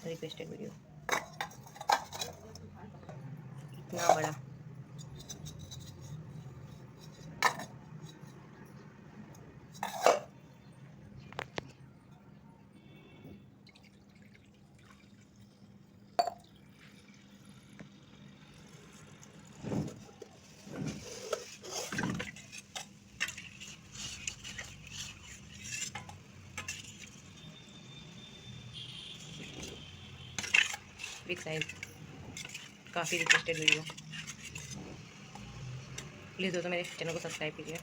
Requested video, इतना बड़ा। Big size, काफ़ी रिक्वेस्टेड वीडियो। प्लीज़ दोस्तों मेरे चैनल को सब्सक्राइब कीजिए।